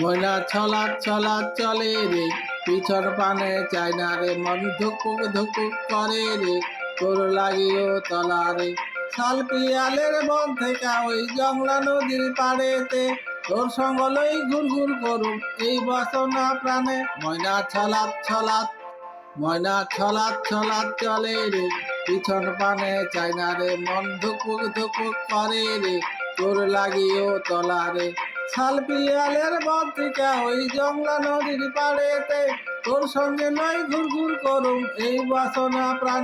ময়না ছলাৎ ছলাৎ চলে রে, পিছন পানে চায় না রে, মন ধুকুক ধুকুক করে রে, তোর লাগিও তলা রে। শাল পিয়ালের বন থেকে ওই জংলা নদীর পাড়েতে, তোর সঙ্গ লই ঘুর ঘুর করুম এই বাসনা প্রাণে। ময়না ছলাৎ ছলাৎ, ময়না ছলাৎ ছলাৎ চলে রে, পিছন পানে চায় না রে, মন ধুকুক ধুকুক করে রে, তোর লাগিও তলা রে। শাল পিয়ালের বন থেকে ওই জংলা নদীর পাড়েতে, তোর সঙ্গে লই ঘুর ঘুর করুম এই বাসনা প্রাণে।